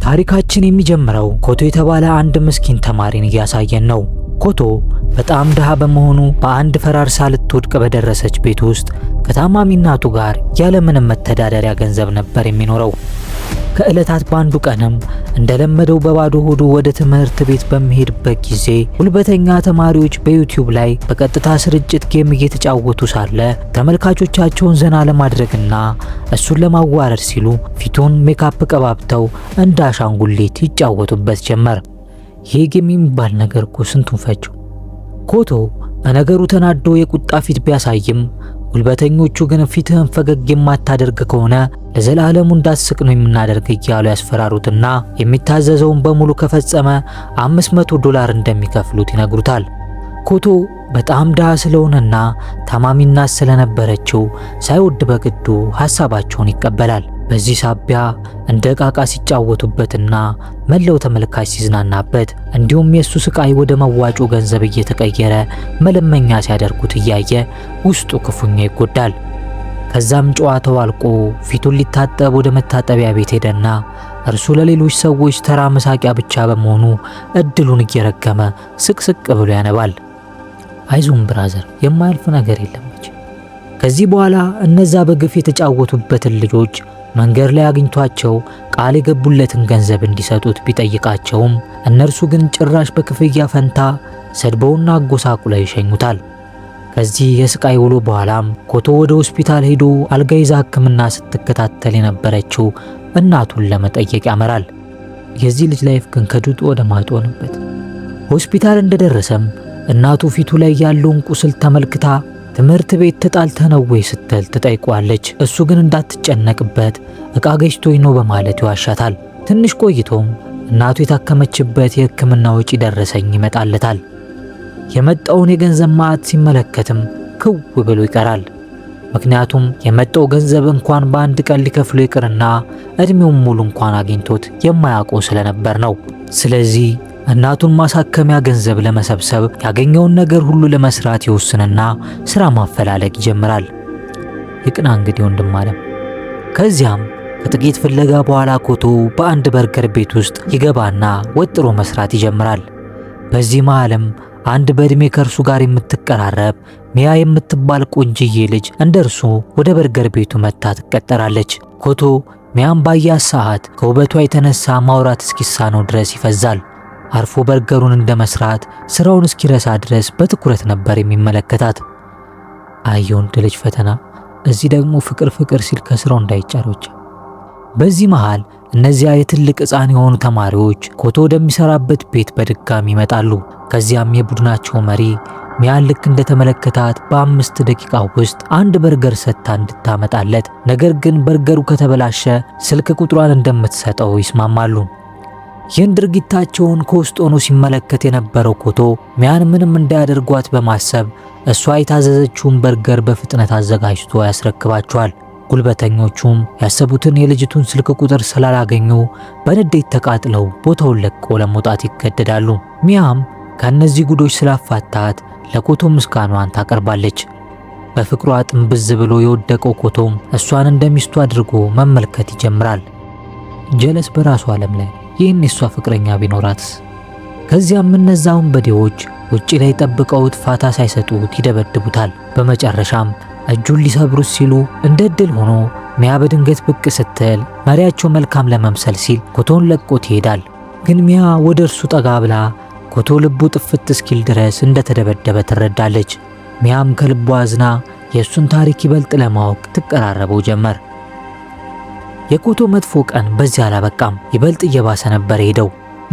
ታሪካችን የሚጀምረው ኮቶ የተባለ አንድ ምስኪን ተማሪን እያሳየን ነው። ኮቶ በጣም ድሃ በመሆኑ በአንድ ፈራርሳ ልትወድቅ በደረሰች ቤት ውስጥ ከታማሚ እናቱ ጋር ያለምንም መተዳደሪያ ገንዘብ ነበር የሚኖረው። ከዕለታት በአንዱ ቀንም እንደለመደው በባዶ ሆዱ ወደ ትምህርት ቤት በሚሄድበት ጊዜ ጉልበተኛ ተማሪዎች በዩቲዩብ ላይ በቀጥታ ስርጭት ጌም እየተጫወቱ ሳለ ተመልካቾቻቸውን ዘና ለማድረግና እሱን ለማዋረድ ሲሉ ፊቱን ሜካፕ ቀባብተው እንደ አሻንጉሊት ይጫወቱበት ጀመር። ይሄ ጌም የሚባል ነገር እኮ ስንቱን ፈጀው። ኮቶ በነገሩ ተናዶ የቁጣ ፊት ቢያሳይም ጉልበተኞቹ ግን ፊትህን ፈገግ የማታደርግ ከሆነ ለዘላለሙ እንዳትስቅ ነው የምናደርግ እያሉ ያስፈራሩትና የሚታዘዘውን በሙሉ ከፈጸመ $500 እንደሚከፍሉት ይነግሩታል። ኮቶ በጣም ድሃ ስለሆነና ታማሚና ስለነበረችው ሳይወድ በግዱ ሐሳባቸውን ይቀበላል። በዚህ ሳቢያ እንደ ቃቃ ሲጫወቱበትና መለው ተመልካች ሲዝናናበት እንዲሁም የሱ ስቃይ ወደ መዋጮ ገንዘብ እየተቀየረ መለመኛ ሲያደርጉት እያየ ውስጡ ክፉኛ ይጎዳል። ከዛም ጨዋታው አልቆ ፊቱን ሊታጠብ ወደ መታጠቢያ ቤት ሄደና እርሱ ለሌሎች ሰዎች ተራ መሳቂያ ብቻ በመሆኑ እድሉን እየረገመ ስቅስቅ ብሎ ያነባል። አይዞን ብራዘር፣ የማያልፍ ነገር የለም። ከዚህ በኋላ እነዛ በግፍ የተጫወቱበትን ልጆች መንገድ ላይ አግኝቷቸው ቃል የገቡለትን ገንዘብ እንዲሰጡት ቢጠይቃቸውም እነርሱ ግን ጭራሽ በክፍያ ፈንታ ሰድበውና አጎሳቁለው ይሸኙታል። ከዚህ የስቃይ ውሎ በኋላም ኮቶ ወደ ሆስፒታል ሄዶ አልጋ ይዛ ሕክምና ስትከታተል የነበረችው እናቱን ለመጠየቅ ያመራል። የዚህ ልጅ ላይፍ ግን ከድጡ ወደ ማጡ ሆነበት። ሆስፒታል እንደደረሰም እናቱ ፊቱ ላይ ያለውን ቁስል ተመልክታ ትምህርት ቤት ተጣልተነው ወይ ስትል ትጠይቋለች። እሱ ግን እንዳትጨነቅበት ዕቃ ገጭቶኝ ነው በማለት ይዋሻታል። ትንሽ ቆይቶም እናቱ የታከመችበት የሕክምና ወጪ ደረሰኝ ይመጣለታል። የመጣውን የገንዘብ ማዕት ሲመለከትም ክው ብሎ ይቀራል። ምክንያቱም የመጣው ገንዘብ እንኳን በአንድ ቀን ሊከፍሉ ይቅርና እድሜውን ሙሉ እንኳን አግኝቶት የማያውቀው ስለነበር ነው። ስለዚህ እናቱን ማሳከሚያ ገንዘብ ለመሰብሰብ ያገኘውን ነገር ሁሉ ለመስራት ይወስንና ስራ ማፈላለግ ይጀምራል። ይቅና እንግዲህ ወንድም አለም። ከዚያም ከጥቂት ፍለጋ በኋላ ኮቶ በአንድ በርገር ቤት ውስጥ ይገባና ወጥሮ መስራት ይጀምራል። በዚህ መሃልም አንድ በእድሜ ከእርሱ ጋር የምትቀራረብ ሚያ የምትባል ቆንጅዬ ልጅ እንደርሱ ወደ በርገር ቤቱ መታ ትቀጠራለች። ኮቶ ሚያን ባያት ሰዓት ከውበቷ የተነሳ ማውራት እስኪሳነው ድረስ ይፈዛል። አርፎ በርገሩን እንደመስራት ስራውን እስኪረሳ ድረስ በትኩረት ነበር የሚመለከታት። አየውን ልጅ ፈተና፣ እዚህ ደግሞ ፍቅር ሲል ከስራው እንዳይጫሮች። በዚህ መሃል እነዚያ የትልቅ ሕፃን የሆኑ ተማሪዎች ኮቶ ወደሚሰራበት ቤት በድጋሚ ይመጣሉ። ከዚያም የቡድናቸው መሪ ሚያን ልክ እንደተመለከታት በ5 ደቂቃ ውስጥ አንድ በርገር ሰጥታ እንድታመጣለት፣ ነገር ግን በርገሩ ከተበላሸ ስልክ ቁጥሯን እንደምትሰጠው ይስማማሉ። ይህን ድርጊታቸውን ከውስጥ ሆኖ ሲመለከት የነበረው ኮቶ ሚያን ምንም እንዳያደርጓት በማሰብ እሷ የታዘዘችውን በርገር በፍጥነት አዘጋጅቶ ያስረክባቸዋል። ጉልበተኞቹም ያሰቡትን የልጅቱን ስልክ ቁጥር ስላላገኙ በንዴት ተቃጥለው ቦታውን ለቀው ለመውጣት ይገደዳሉ። ሚያም ከእነዚህ ጉዶች ስላፋታት ለኮቶ ምስጋናዋን ታቀርባለች። በፍቅሯ ጥንብዝ ብሎ የወደቀው ኮቶም እሷን እንደሚስቱ አድርጎ መመልከት ይጀምራል። ጀለስ በራሱ ዓለም ላይ ይህን የሷ ፍቅረኛ ቢኖራትስ? ከዚያም እነዛ ወንበዴዎች ውጪ ላይ ጠብቀውት ፋታ ሳይሰጡት ይደበድቡታል። በመጨረሻም እጁን ሊሰብሩት ሲሉ እንደ ዕድል ሆኖ ሚያ በድንገት ብቅ ስትል መሪያቸው መልካም ለመምሰል ሲል ኮቶን ለቆት ይሄዳል። ግን ሚያ ወደ እርሱ ጠጋ ብላ ኮቶ ልቡ ጥፍት እስኪል ድረስ እንደተደበደበ ትረዳለች። ሚያም ከልቧ አዝና የእሱን ታሪክ ይበልጥ ለማወቅ ትቀራረበው ጀመር። የኮቶ መጥፎ ቀን በዚህ አላበቃም፣ ይበልጥ እየባሰ ነበር ሄደው።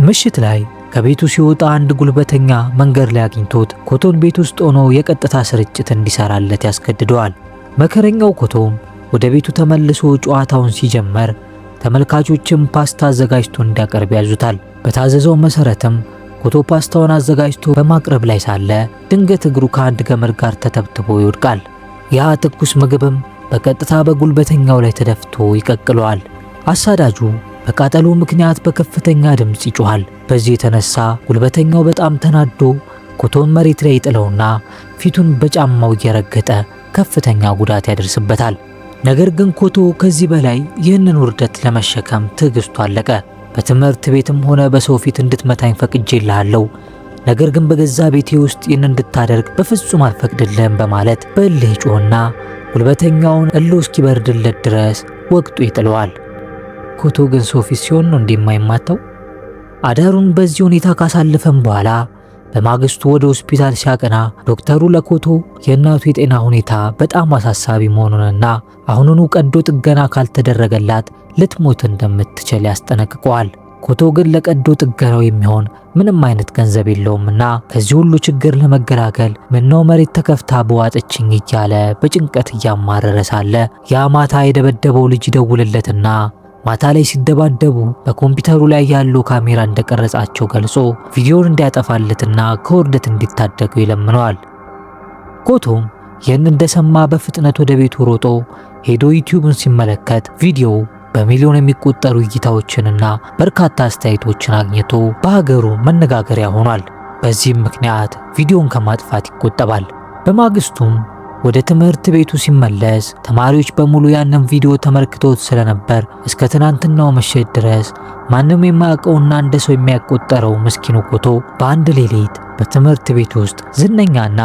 ምሽት ላይ ከቤቱ ሲወጣ አንድ ጉልበተኛ መንገድ ላይ አግኝቶት ኮቶን ቤት ውስጥ ሆኖ የቀጥታ ስርጭት እንዲሰራለት ያስገድደዋል። መከረኛው ኮቶም ወደ ቤቱ ተመልሶ ጨዋታውን ሲጀመር ተመልካቾችም ፓስታ አዘጋጅቶ እንዲያቀርብ ያዙታል። በታዘዘው መሰረትም ኮቶ ፓስታውን አዘጋጅቶ በማቅረብ ላይ ሳለ ድንገት እግሩ ከአንድ ገመድ ጋር ተተብትቦ ይወድቃል። ያ ትኩስ ምግብም በቀጥታ በጉልበተኛው ላይ ተደፍቶ ይቀቅለዋል። አሳዳጁ በቃጠሎ ምክንያት በከፍተኛ ድምጽ ይጮሃል። በዚህ የተነሳ ጉልበተኛው በጣም ተናዶ ኮቶን መሬት ላይ ይጥለውና ፊቱን በጫማው እየረገጠ ከፍተኛ ጉዳት ያደርስበታል። ነገር ግን ኮቶ ከዚህ በላይ ይህንን ውርደት ለመሸከም ትዕግስቱ አለቀ። በትምህርት ቤትም ሆነ በሰው ፊት እንድትመታኝ ፈቅጄልሃለሁ። ነገር ግን በገዛ ቤቴ ውስጥ ይህን እንድታደርግ በፍጹም አልፈቅድልህም በማለት በእልህ ጮህና ጉልበተኛውን እልህ እስኪበርድለት ድረስ ወቅቱ ይጥለዋል። ኮቶ ግን ሶፊ ሲሆን ነው እንደማይማታው። አዳሩን በዚህ ሁኔታ ካሳለፈም በኋላ በማግስቱ ወደ ሆስፒታል ሲያቀና ዶክተሩ ለኮቶ የእናቱ የጤና ሁኔታ በጣም አሳሳቢ መሆኑንና አሁኑኑ ቀዶ ጥገና ካልተደረገላት ልትሞት እንደምትችል ያስጠነቅቀዋል። ኮቶ ግን ለቀዶ ጥገናው የሚሆን ምንም አይነት ገንዘብ የለውምና ከዚህ ሁሉ ችግር ለመገላገል ምነው መሬት ተከፍታ በዋጠችኝ እያለ በጭንቀት እያማረረ ሳለ ያ ማታ የደበደበው ልጅ ይደውልለትና ማታ ላይ ሲደባደቡ በኮምፒውተሩ ላይ ያለው ካሜራ እንደቀረጻቸው ገልጾ ቪዲዮውን እንዲያጠፋለትና ከውርደት እንዲታደገው ይለምነዋል። ኮቶም ይህን እንደሰማ በፍጥነት ወደ ቤቱ ሮጦ ሄዶ ዩቲዩብን ሲመለከት ቪዲዮው በሚሊዮን የሚቆጠሩ እይታዎችንና በርካታ አስተያየቶችን አግኝቶ በሀገሩ መነጋገሪያ ሆኗል። በዚህም ምክንያት ቪዲዮን ከማጥፋት ይቆጠባል። በማግስቱም ወደ ትምህርት ቤቱ ሲመለስ ተማሪዎች በሙሉ ያንን ቪዲዮ ተመልክቶት ስለነበር እስከ ትናንትናው ምሽት ድረስ ማንም የማያውቀውና እንደ ሰው የሚያቆጠረው ምስኪኑ ኮቶ በአንድ ሌሊት በትምህርት ቤት ውስጥ ዝነኛና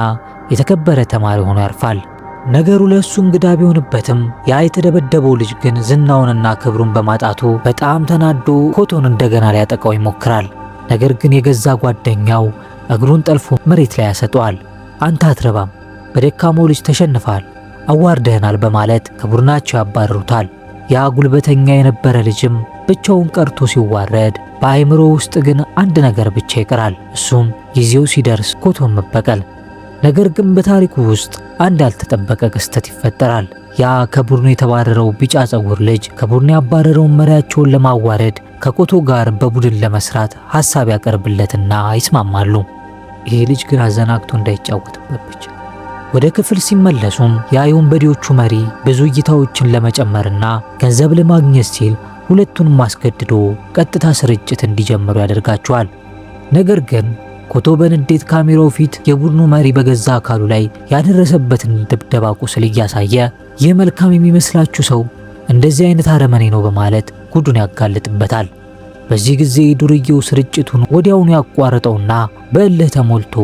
የተከበረ ተማሪ ሆኖ ያርፋል። ነገሩ ለሱ እንግዳ ቢሆንበትም ያ የተደበደበው ልጅ ግን ዝናውንና ክብሩን በማጣቱ በጣም ተናዶ ኮቶን እንደገና ሊያጠቃው ይሞክራል። ነገር ግን የገዛ ጓደኛው እግሩን ጠልፎ መሬት ላይ ያሰጠዋል። አንተ አትረባም፣ በደካማው ልጅ ተሸንፋል፣ አዋርደህናል በማለት ከቡድናቸው ያባረሩታል። ያ ጉልበተኛ የነበረ ልጅም ብቻውን ቀርቶ ሲዋረድ በአእምሮ ውስጥ ግን አንድ ነገር ብቻ ይቀራል። እሱም ጊዜው ሲደርስ ኮቶን መበቀል። ነገር ግን በታሪኩ ውስጥ አንድ ያልተጠበቀ ክስተት ይፈጠራል። ያ ከቡድኑ የተባረረው ቢጫ ጸጉር ልጅ ከቡድኑ ያባረረውን መሪያቸውን ለማዋረድ ከኮቶ ጋር በቡድን ለመስራት ሐሳብ ያቀርብለትና ይስማማሉ። ይሄ ልጅ ግን አዘናግቶ እንዳይጫወትበት ብቻ። ወደ ክፍል ሲመለሱም ያ የወንበዴዎቹ መሪ ብዙ እይታዎችን ለመጨመርና ገንዘብ ለማግኘት ሲል ሁለቱንም አስገድዶ ቀጥታ ስርጭት እንዲጀምሩ ያደርጋቸዋል። ነገር ግን ኮቶ በንዴት ካሜራው ፊት የቡድኑ መሪ በገዛ አካሉ ላይ ያደረሰበትን ድብደባ ቁስል እያሳየ ይህ መልካም የሚመስላችሁ ሰው እንደዚህ አይነት አረመኔ ነው በማለት ጉዱን ያጋልጥበታል። በዚህ ጊዜ ዱርዬው ስርጭቱን ወዲያውኑ ያቋረጠውና በእልህ ተሞልቶ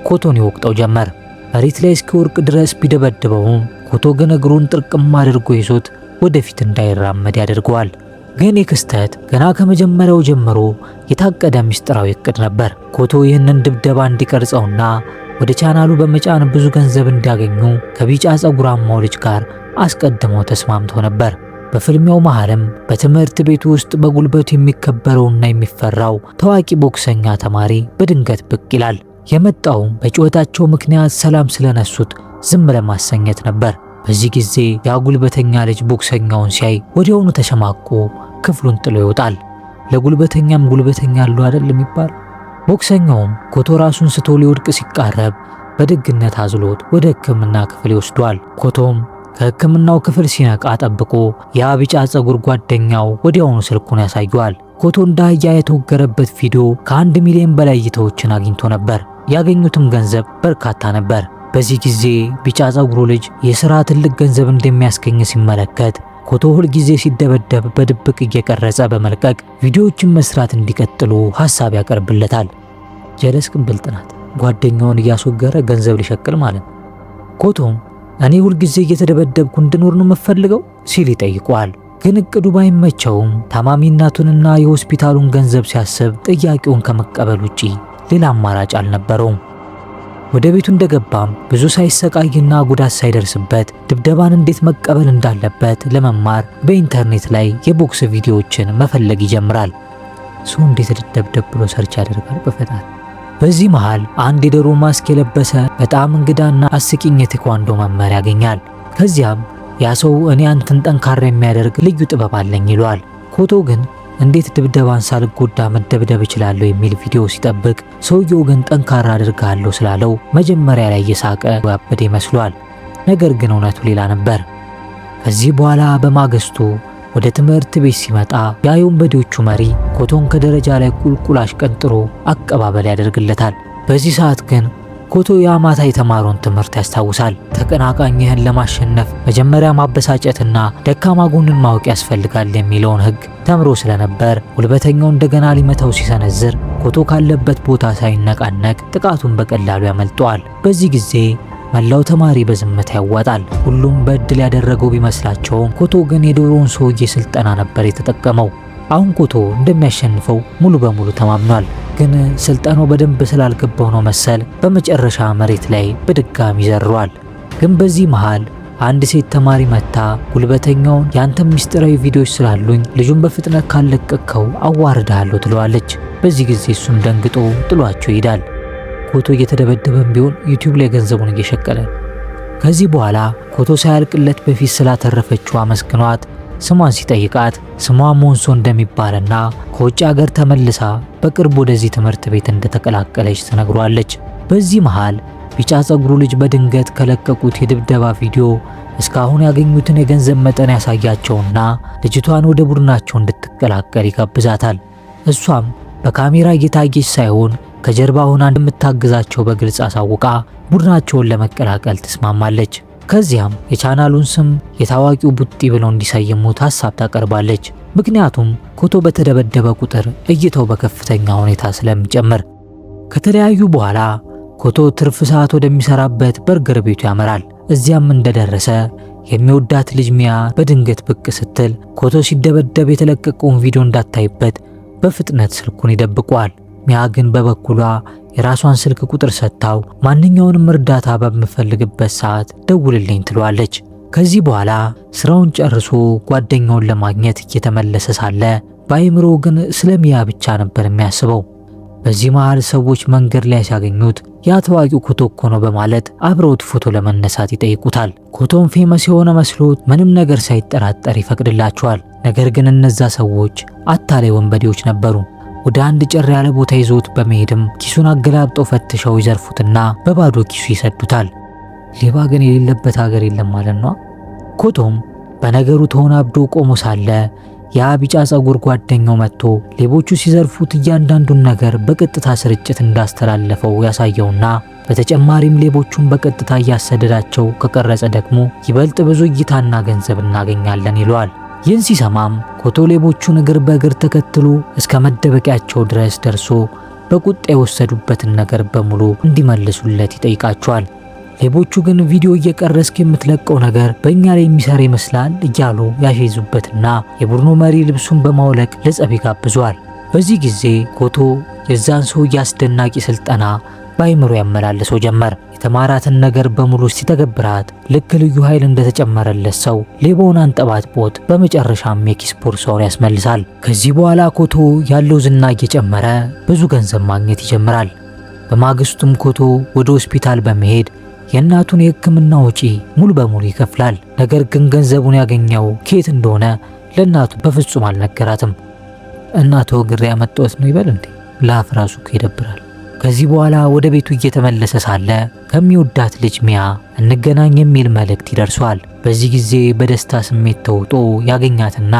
ኮቶን ይወቅጠው ጀመር። መሬት ላይ እስኪወርቅ ድረስ ቢደበድበውም ኮቶ ግን እግሩን ጥርቅም አድርጎ ይዞት ወደፊት እንዳይራመድ ያደርገዋል። ግን ይህ ክስተት ገና ከመጀመሪያው ጀምሮ የታቀደ ምስጢራዊ እቅድ ነበር። ኮቶ ይህንን ድብደባ እንዲቀርጸውና ወደ ቻናሉ በመጫን ብዙ ገንዘብ እንዲያገኙ ከቢጫ ጸጉራማው ልጅ ጋር አስቀድመው ተስማምተው ነበር። በፍልሚያው መሃልም በትምህርት ቤቱ ውስጥ በጉልበቱ የሚከበረውና የሚፈራው ታዋቂ ቦክሰኛ ተማሪ በድንገት ብቅ ይላል። የመጣውም በጩኸታቸው ምክንያት ሰላም ስለነሱት ዝም ለማሰኘት ነበር። በዚህ ጊዜ ያ ጉልበተኛ ልጅ ቦክሰኛውን ሲያይ ወዲያውኑ ተሸማቆ ክፍሉን ጥሎ ይወጣል። ለጉልበተኛም ጉልበተኛ አለው አይደል የሚባል። ቦክሰኛውም ኮቶ ራሱን ስቶ ሊወድቅ ሲቃረብ በድግነት አዝሎት ወደ ሕክምና ክፍል ይወስዷል። ኮቶም ከሕክምናው ክፍል ሲነቃ ጠብቆ ያ ቢጫ ጸጉር ጓደኛው ወዲያውኑ ስልኩን ያሳየዋል። ኮቶ እንደ አህያ የተወገረበት ቪዲዮ ከ1 ሚሊዮን በላይ እይታዎችን አግኝቶ ነበር። ያገኙትም ገንዘብ በርካታ ነበር። በዚህ ጊዜ ቢጫ ጸጉሩ ልጅ የሥራ ትልቅ ገንዘብ እንደሚያስገኝ ሲመለከት ኮቶ ሁል ጊዜ ሲደበደብ በድብቅ እየቀረጸ በመልቀቅ ቪዲዮዎችን መስራት እንዲቀጥሉ ሐሳብ ያቀርብለታል። ጀለስ ግን ብልጥ ናት። ጓደኛውን እያስወገረ ገንዘብ ሊሸቅል ማለት ነው። ኮቶም እኔ ሁል ጊዜ እየተደበደብኩ እንድኖር ነው የምፈልገው ሲል ይጠይቀዋል። ግን እቅዱ ባይመቸውም ታማሚ እናቱንና የሆስፒታሉን ገንዘብ ሲያስብ ጥያቄውን ከመቀበል ውጪ ሌላ አማራጭ አልነበረውም። ወደ ቤቱ እንደገባም ብዙ ሳይሰቃይና ጉዳት ሳይደርስበት ድብደባን እንዴት መቀበል እንዳለበት ለመማር በኢንተርኔት ላይ የቦክስ ቪዲዮዎችን መፈለግ ይጀምራል። ሰው እንዴት ልደብደብ ብሎ ሰርች ያደርጋል በፈጣሪ። በዚህ መሃል አንድ የዶሮ ማስክ የለበሰ በጣም እንግዳና አስቂኝ የቴኳንዶ መምህር ያገኛል። ከዚያም ያ ሰው እኔ አንተን ጠንካራ የሚያደርግ ልዩ ጥበብ አለኝ ይለዋል። ኮቶ ግን እንዴት ድብደባን ሳልጎዳ መደብደብ እችላለሁ የሚል ቪዲዮ ሲጠብቅ ሰውየው ግን ጠንካራ አድርጋለሁ ስላለው መጀመሪያ ላይ እየሳቀ ያበደ ይመስሏል። ነገር ግን እውነቱ ሌላ ነበር። ከዚህ በኋላ በማግስቱ ወደ ትምህርት ቤት ሲመጣ ያ የወንበዴዎቹ መሪ ኮቶን ከደረጃ ላይ ቁልቁል አሽቀንጥሮ አቀባበል ያደርግለታል። በዚህ ሰዓት ግን ኮቶ ያማታ የተማረውን ትምህርት ያስታውሳል። ተቀናቃኝህን ለማሸነፍ መጀመሪያ ማበሳጨትና ደካማ ጎንን ማወቅ ያስፈልጋል የሚለውን ሕግ ተምሮ ስለነበር ጉልበተኛው እንደገና ሊመታው ሲሰነዝር ኮቶ ካለበት ቦታ ሳይነቃነቅ ጥቃቱን በቀላሉ ያመልጠዋል። በዚህ ጊዜ መላው ተማሪ በዝምታ ያዋጣል። ሁሉም በእድል ያደረገው ቢመስላቸውም ኮቶ ግን የዶሮውን ሰውዬ ስልጠና ነበር የተጠቀመው። አሁን ኮቶ እንደሚያሸንፈው ሙሉ በሙሉ ተማምኗል። ግን ስልጠናው በደንብ ስላልገባው ነው መሰል በመጨረሻ መሬት ላይ በድጋሚ ዘሯል። ግን በዚህ መሃል አንድ ሴት ተማሪ መታ ጉልበተኛውን ያንተ ሚስጥራዊ ቪዲዮዎች ስላሉኝ ልጁን በፍጥነት ካለቀቅከው አዋርድሃለሁ ትለዋለች። በዚህ ጊዜ እሱም ደንግጦ ጥሏቸው ይሄዳል። ኮቶ እየተደበደበም ቢሆን ዩቲዩብ ላይ ገንዘቡን እየሸቀለ። ከዚህ በኋላ ኮቶ ሳያልቅለት በፊት ስላተረፈችው አመስግኗት ስሟን ሲጠይቃት ስሟ ሞንሶ እንደሚባልና ከውጭ ሀገር ተመልሳ በቅርብ ወደዚህ ትምህርት ቤት እንደተቀላቀለች ትነግሯለች። በዚህ መሃል ቢጫ ጸጉሩ ልጅ በድንገት ከለቀቁት የድብደባ ቪዲዮ እስካሁን ያገኙትን የገንዘብ መጠን ያሳያቸውና ልጅቷን ወደ ቡድናቸው እንድትቀላቀል ይጋብዛታል። እሷም በካሜራ እየታየች ሳይሆን ከጀርባ ሆና እንደምታግዛቸው በግልጽ አሳውቃ ቡድናቸውን ለመቀላቀል ትስማማለች። ከዚያም የቻናሉን ስም የታዋቂው ቡጢ ብለው እንዲሰይሙት ሐሳብ ታቀርባለች። ምክንያቱም ኮቶ በተደበደበ ቁጥር እይታው በከፍተኛ ሁኔታ ስለሚጨምር። ከተለያዩ በኋላ ኮቶ ትርፍ ሰዓት ወደሚሰራበት በርገር ቤቱ ያመራል። እዚያም እንደደረሰ የሚወዳት ልጅ ሚያ በድንገት ብቅ ስትል ኮቶ ሲደበደብ የተለቀቀውን ቪዲዮ እንዳታይበት በፍጥነት ስልኩን ይደብቀዋል። ሚያ ግን በበኩሏ የራሷን ስልክ ቁጥር ሰጥታው ማንኛውንም እርዳታ በምፈልግበት ሰዓት ደውልልኝ ትለዋለች። ከዚህ በኋላ ስራውን ጨርሶ ጓደኛውን ለማግኘት እየተመለሰ ሳለ በአይምሮ ግን ስለ ሚያ ብቻ ነበር የሚያስበው። በዚህ መሃል ሰዎች መንገድ ላይ ሲያገኙት ያ ታዋቂው ኮቶ እኮ ነው በማለት አብረውት ፎቶ ለመነሳት ይጠይቁታል። ኮቶም ፌመስ የሆነ መስሎት ምንም ነገር ሳይጠራጠር ይፈቅድላቸዋል። ነገር ግን እነዛ ሰዎች አታላይ ወንበዴዎች ነበሩ። ወደ አንድ ጭር ያለ ቦታ ይዞት በመሄድም ኪሱን አገላብጠው ፈትሸው ይዘርፉትና በባዶ ኪሱ ይሰዱታል። ሌባ ግን የሌለበት ሀገር የለም ማለት ነው። ኮቶም በነገሩ ተወናብዶ ቆሞ ሳለ ያ ቢጫ ጸጉር ጓደኛው መጥቶ ሌቦቹ ሲዘርፉት እያንዳንዱን ነገር በቀጥታ ስርጭት እንዳስተላለፈው ያሳየውና በተጨማሪም ሌቦቹን በቀጥታ እያሰደዳቸው ከቀረጸ ደግሞ ይበልጥ ብዙ እይታና ገንዘብ እናገኛለን ይለዋል። ይህን ሲሰማም ኮቶ ሌቦቹን እግር በእግር ተከትሎ እስከ መደበቂያቸው ድረስ ደርሶ በቁጣ የወሰዱበትን ነገር በሙሉ እንዲመልሱለት ይጠይቃቸዋል። ሌቦቹ ግን ቪዲዮ እየቀረስክ የምትለቀው ነገር በእኛ ላይ የሚሰራ ይመስላል እያሉ ያሸይዙበትና የቡድኑ መሪ ልብሱን በማውለቅ ለጸብ ይጋብዟል። በዚህ ጊዜ ኮቶ የዛን ሰው አስደናቂ ስልጠና በአይምሮ ያመላለሰው ጀመር። የተማራትን ነገር በሙሉ ሲተገብራት ልክ ልዩ ኃይል እንደተጨመረለት ሰው ሌባውን አንጠባጥቦት በመጨረሻም የኪስ ቦርሳውን ያስመልሳል። ከዚህ በኋላ ኮቶ ያለው ዝና እየጨመረ ብዙ ገንዘብ ማግኘት ይጀምራል። በማግስቱም ኮቶ ወደ ሆስፒታል በመሄድ የእናቱን የሕክምና ወጪ ሙሉ በሙሉ ይከፍላል። ነገር ግን ገንዘቡን ያገኘው ከየት እንደሆነ ለእናቱ በፍጹም አልነገራትም። እናቱ ግራ ያመጣሁት ነው ይበል እንዴ? ላፍ ራሱ ይደብራል። ከዚህ በኋላ ወደ ቤቱ እየተመለሰ ሳለ ከሚወዳት ልጅ ሚያ እንገናኝ የሚል መልእክት ይደርሷል። በዚህ ጊዜ በደስታ ስሜት ተውጦ ያገኛትና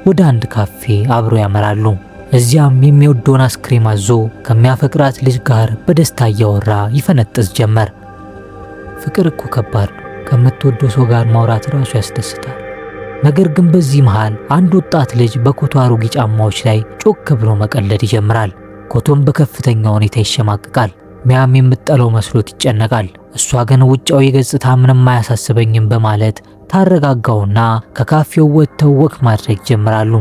ወደ አንድ ካፌ አብረው ያመራሉ። እዚያም የሚወደውን አስክሬም አዞ ከሚያፈቅራት ልጅ ጋር በደስታ እያወራ ይፈነጥዝ ጀመር። ፍቅር እኮ ከባድ ነው። ከምትወደው ሰው ጋር ማውራት ራሱ ያስደስታል። ነገር ግን በዚህ መሃል አንድ ወጣት ልጅ በኮቶ አሮጌ ጫማዎች ላይ ጮክ ብሎ መቀለድ ይጀምራል። ኮቶም በከፍተኛ ሁኔታ ይሸማቀቃል። ሚያም የምትጠለው መስሎት ይጨነቃል። እሷ ግን ውጫዊ ገጽታ ምንም አያሳስበኝም በማለት ታረጋጋውና ከካፌው ወጥተው ወክ ማድረግ ይጀምራሉ።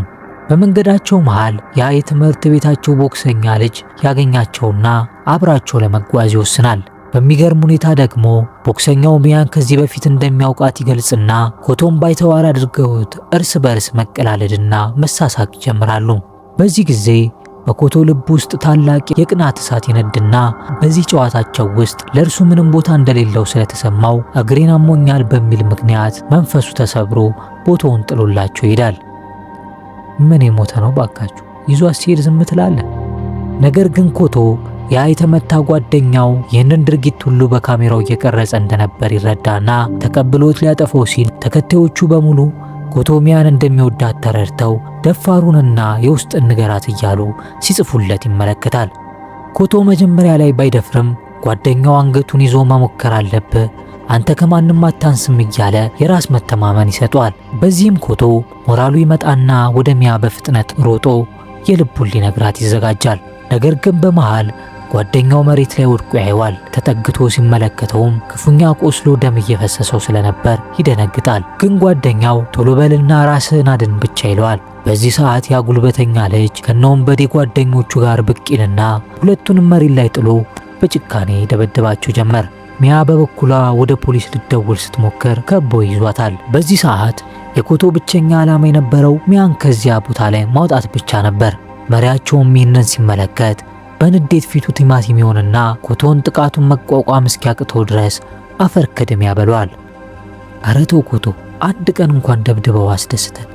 በመንገዳቸው መሃል ያ የትምህርት ቤታቸው ቦክሰኛ ልጅ ያገኛቸውና አብራቸው ለመጓዝ ይወስናል። በሚገርም ሁኔታ ደግሞ ቦክሰኛው ሚያን ከዚህ በፊት እንደሚያውቃት ይገልጽና ኮቶም ባይተዋር አድርገውት እርስ በርስ መቀላለድና መሳሳቅ ይጀምራሉ። በዚህ ጊዜ በኮቶ ልብ ውስጥ ታላቅ የቅናት እሳት ይነድና በዚህ ጨዋታቸው ውስጥ ለእርሱ ምንም ቦታ እንደሌለው ስለተሰማው እግሬን አሞኛል በሚል ምክንያት መንፈሱ ተሰብሮ ቦታውን ጥሎላቸው ይሄዳል። ምን የሞተ ነው ባካችሁ? ይዟት ሲሄድ ዝም ትላለን? ነገር ግን ኮቶ ያ የተመታ ጓደኛው ይህንን ድርጊት ሁሉ በካሜራው እየቀረጸ እንደነበር ይረዳና ተቀብሎት ሊያጠፈው ሲል ተከታዮቹ በሙሉ ኮቶ ሚያን እንደሚወዳት ተረድተው ደፋሩንና የውስጥ ንገራት እያሉ ሲጽፉለት ይመለከታል። ኮቶ መጀመሪያ ላይ ባይደፍርም ጓደኛው አንገቱን ይዞ መሞከር አለብህ፣ አንተ ከማንም አታንስም እያለ የራስ መተማመን ይሰጠዋል። በዚህም ኮቶ ሞራሉ ይመጣና ወደ ሚያ በፍጥነት ሮጦ የልቡን ሊነግራት ይዘጋጃል። ነገር ግን በመሃል ጓደኛው መሬት ላይ ወድቆ ያየዋል። ተጠግቶ ሲመለከተውም ክፉኛ ቆስሎ ደም እየፈሰሰው ስለነበር ይደነግጣል። ግን ጓደኛው ቶሎ በልና ራስህን አድን ብቻ ይለዋል። በዚህ ሰዓት ያ ጉልበተኛ ልጅ ከነወንበዴ ጓደኞቹ ጋር ብቅ ይልና ሁለቱንም መሬት ላይ ጥሎ በጭካኔ ደበደባቸው ጀመር። ሚያ በበኩሏ ወደ ፖሊስ ልትደውል ስትሞክር ከቦ ይዟታል። በዚህ ሰዓት የኮቶ ብቸኛ ዓላማ የነበረው ሚያን ከዚያ ቦታ ላይ ማውጣት ብቻ ነበር። መሪያቸውም ይህንን ሲመለከት በንዴት ፊቱ ቲማቲም ይሆንና ኮቶን ጥቃቱን መቋቋም እስኪያቅተው ድረስ አፈር ከደም ያበለዋል። ኧረ ተው ኮቶ፣ አንድ ቀን እንኳን ደብድበው አስደስተን።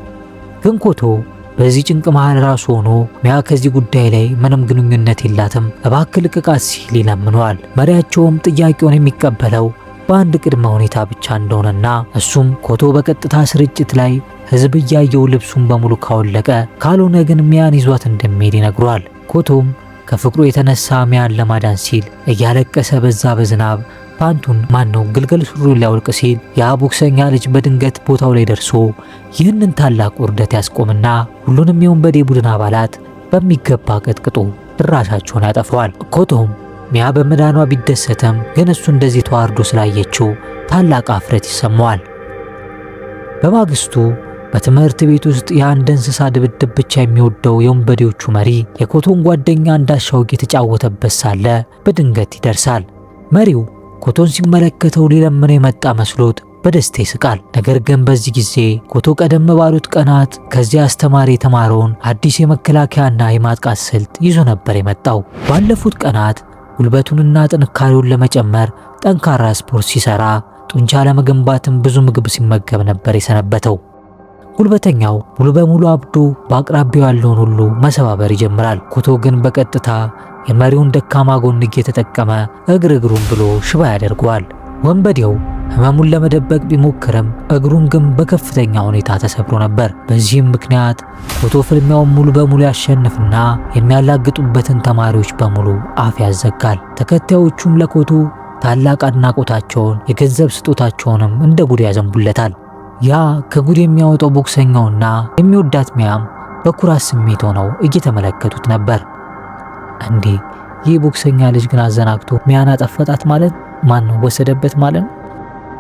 ግን ኮቶ በዚህ ጭንቅ መሃል ራሱ ሆኖ ሚያ ከዚህ ጉዳይ ላይ ምንም ግንኙነት የላትም እባክህ ልቀቃት ሲል ይለምነዋል። መሪያቸውም ጥያቄውን የሚቀበለው በአንድ ቅድመ ሁኔታ ብቻ እንደሆነና እሱም ኮቶ በቀጥታ ስርጭት ላይ ህዝብ እያየው ልብሱን በሙሉ ካወለቀ ካልሆነ ግን ሚያን ይዟት እንደሚሄድ ይነግሯል። ኮቶም ከፍቅሩ የተነሳ ሚያን ለማዳን ሲል እያለቀሰ በዛ በዝናብ ፓንቱን ግልገል ሱሪውን ሊያወልቅ ሲል ያ ቦክሰኛ ልጅ በድንገት ቦታው ላይ ደርሶ ይህንን ታላቅ ውርደት ያስቆምና ሁሉንም የወንበዴ ቡድን አባላት በሚገባ ቀጥቅጦ ድራሻቸውን ያጠፈዋል። ኮቶም ሚያ በመዳኗ ቢደሰትም ግን እሱ እንደዚህ ተዋርዶ ስላየችው ታላቅ አፍረት ይሰማዋል። በማግስቱ በትምህርት ቤት ውስጥ የአንድ እንስሳ ድብድብ ብቻ የሚወደው የወንበዴዎቹ መሪ የኮቶን ጓደኛ እንዳሻው የተጫወተበት ሳለ በድንገት ይደርሳል። መሪው ኮቶን ሲመለከተው ሊለምነው የመጣ መስሎት በደስታ ይስቃል። ነገር ግን በዚህ ጊዜ ኮቶ ቀደም ባሉት ቀናት ከዚያ አስተማሪ የተማረውን አዲስ የመከላከያና የማጥቃት ስልት ይዞ ነበር የመጣው። ባለፉት ቀናት ጉልበቱንና ጥንካሬውን ለመጨመር ጠንካራ ስፖርት ሲሰራ፣ ጡንቻ ለመገንባትም ብዙ ምግብ ሲመገብ ነበር የሰነበተው። ጉልበተኛው ሙሉ በሙሉ አብዶ በአቅራቢያው ያለውን ሁሉ መሰባበር ይጀምራል። ኮቶ ግን በቀጥታ የመሪውን ደካማ ጎን እየተጠቀመ እግሩን ብሎ ሽባ ያደርገዋል። ወንበዴው ህመሙን ለመደበቅ ቢሞክርም እግሩን ግን በከፍተኛ ሁኔታ ተሰብሮ ነበር። በዚህም ምክንያት ኮቶ ፍልሚያውን ሙሉ በሙሉ ያሸንፍና የሚያላግጡበትን ተማሪዎች በሙሉ አፍ ያዘጋል። ተከታዮቹም ለኮቶ ታላቅ አድናቆታቸውን የገንዘብ ስጦታቸውንም እንደ ጉድ ያዘንቡለታል። ያ ከጉድ የሚያወጣው ቦክሰኛውና የሚወዳት ሚያም በኩራት ስሜት ሆነው እየተመለከቱት ነበር። እንዴ ይህ ቦክሰኛ ልጅ ግን አዘናግቶ ሚያን አጠፈጣት ማለት ወሰደበት ማለት ነው።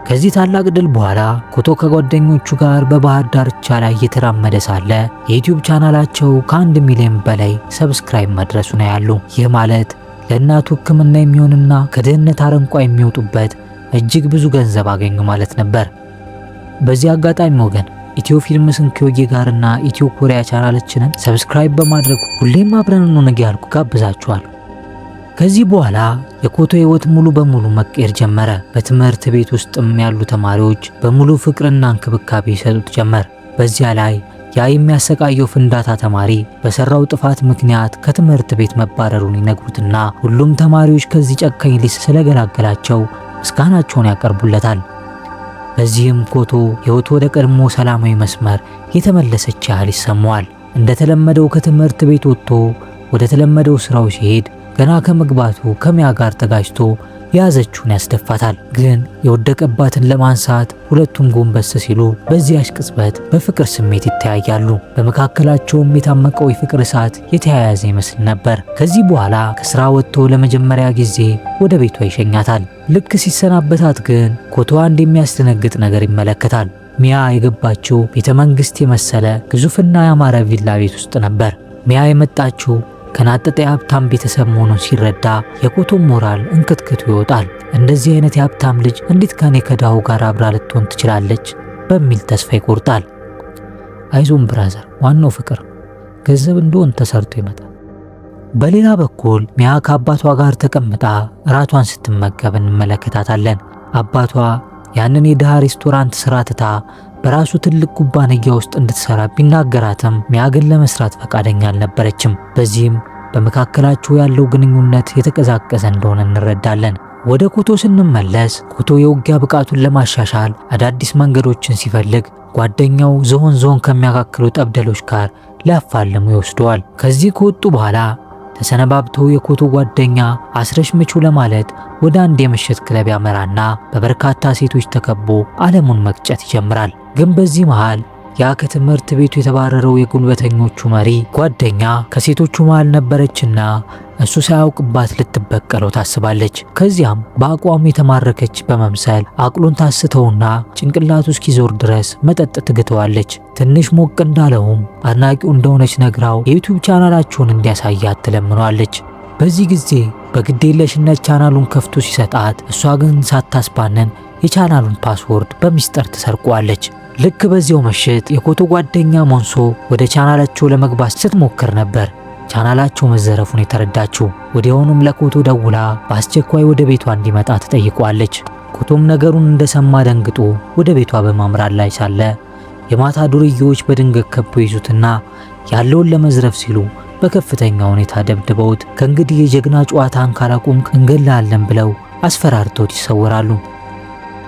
ከዚህ ታላቅ ድል በኋላ ኮቶ ከጓደኞቹ ጋር በባህር ዳርቻ ላይ እየተራመደ ሳለ የዩቲዩብ ቻናላቸው ከ1 ሚሊዮን በላይ ሰብስክራይብ መድረሱ ነው ያሉ። ይህ ማለት ለእናቱ ሕክምና የሚሆንና ከድህነት አረንቋ የሚወጡበት እጅግ ብዙ ገንዘብ አገኙ ማለት ነበር። በዚህ አጋጣሚ ወገን ኢትዮ ፊልም ስንኪዮዬ ጋርና ኢትዮ ኮሪያ ቻናላችንን ሰብስክራይብ በማድረግ ሁሌም አብረን እንሆን ያልኩ ጋብዛችኋል። ከዚህ በኋላ የኮቶ ህይወት ሙሉ በሙሉ መቀየር ጀመረ። በትምህርት ቤት ውስጥም ያሉ ተማሪዎች በሙሉ ፍቅርና እንክብካቤ ይሰጡት ጀመር። በዚያ ላይ ያ የሚያሰቃየው ፍንዳታ ተማሪ በሰራው ጥፋት ምክንያት ከትምህርት ቤት መባረሩን ይነግሩትና ሁሉም ተማሪዎች ከዚህ ጨካኝ ልጅ ስለገላገላቸው ምስጋናቸውን ያቀርቡለታል። በዚህም ኮቶ ህይወቱ ወደ ቀድሞ ሰላማዊ መስመር የተመለሰች ያህል ይሰማዋል። እንደተለመደው ከትምህርት ቤት ወጥቶ ወደ ተለመደው ስራው ሲሄድ ገና ከመግባቱ ከሚያ ጋር ተጋጭቶ ያዘችውን ያስደፋታል። ግን የወደቀባትን ለማንሳት ሁለቱም ጎንበስ ሲሉ በዚያች ቅጽበት በፍቅር ስሜት ይተያያሉ። በመካከላቸውም የታመቀው የፍቅር እሳት የተያያዘ ይመስል ነበር። ከዚህ በኋላ ከስራ ወጥቶ ለመጀመሪያ ጊዜ ወደ ቤቷ ይሸኛታል። ልክ ሲሰናበታት ግን ኮቶ አንድ የሚያስደነግጥ ነገር ይመለከታል። ሚያ የገባችው ቤተ መንግስት የመሰለ ግዙፍና ያማረ ቪላ ቤት ውስጥ ነበር። ሚያ የመጣችው ከናጠጠ የሀብታም ቤተሰብ መሆኑን ሲረዳ የኮቶ ሞራል እንክትክቱ ይወጣል። እንደዚህ አይነት የሀብታም ልጅ እንዴት ከኔ ከዳው ጋር አብራ ልትሆን ትችላለች በሚል ተስፋ ይቆርጣል። አይዞን ብራዘር፣ ዋናው ፍቅር ገንዘብ እንደሆን ተሰርቶ ይመጣል። በሌላ በኩል ሚያ ከአባቷ ጋር ተቀምጣ እራቷን ስትመገብ እንመለከታታለን። አባቷ ያንን የድሃ ሬስቶራንት ስራ ትታ በራሱ ትልቅ ኩባንያ ውስጥ እንድትሰራ ቢናገራትም ሚያ ግን ለመስራት ፈቃደኛ አልነበረችም። በዚህም በመካከላቸው ያለው ግንኙነት የተቀዛቀዘ እንደሆነ እንረዳለን። ወደ ኮቶ ስንመለስ ኮቶ የውጊያ ብቃቱን ለማሻሻል አዳዲስ መንገዶችን ሲፈልግ ጓደኛው ዞን ከሚያካክሉ ጠብደሎች ጋር ሊያፋልሙ ይወስደዋል። ከዚህ ከወጡ በኋላ ተሰነባብተው የኮቶ ጓደኛ አስረሽ ምቹ ለማለት ወደ አንድ የምሽት ክለብ ያመራና በበርካታ ሴቶች ተከቦ ዓለሙን መቅጨት ይጀምራል። ግን በዚህ መሃል ያ ከትምህርት ቤቱ የተባረረው የጉልበተኞቹ መሪ ጓደኛ ከሴቶቹ መሃል ነበረችና እሱ ሳያውቅባት ልትበቀለው ታስባለች። ከዚያም በአቋሙ የተማረከች በመምሰል አቅሉን ታስተውና ጭንቅላቱ እስኪዞር ድረስ መጠጥ ትግተዋለች። ትንሽ ሞቅ እንዳለውም አድናቂው እንደሆነች ነግራው የዩቲዩብ ቻናላቸውን እንዲያሳያት ትለምኗለች። በዚህ ጊዜ በግዴለሽነት ቻናሉን ከፍቶ ሲሰጣት እሷ ግን ሳታስባንን የቻናሉን ፓስወርድ በሚስጥር ትሰርቋለች። ልክ በዚያው ምሽት የኮቶ ጓደኛ ሞንሶ ወደ ቻናላቸው ለመግባት ስትሞክር ነበር ቻናላቸው መዘረፉን የተረዳችው። ወዲያውኑም ለኮቶ ደውላ በአስቸኳይ ወደ ቤቷ እንዲመጣ ትጠይቀዋለች። ኮቶም ነገሩን እንደሰማ ደንግጦ ወደ ቤቷ በማምራት ላይ ሳለ የማታ ዱርዬዎች በድንገት ከበው ይዙትና ያለውን ለመዝረፍ ሲሉ በከፍተኛ ሁኔታ ደብድበውት ከእንግዲህ የጀግና ጨዋታን ካላቆምክ እንገላለን ብለው አስፈራርተውት ይሰወራሉ።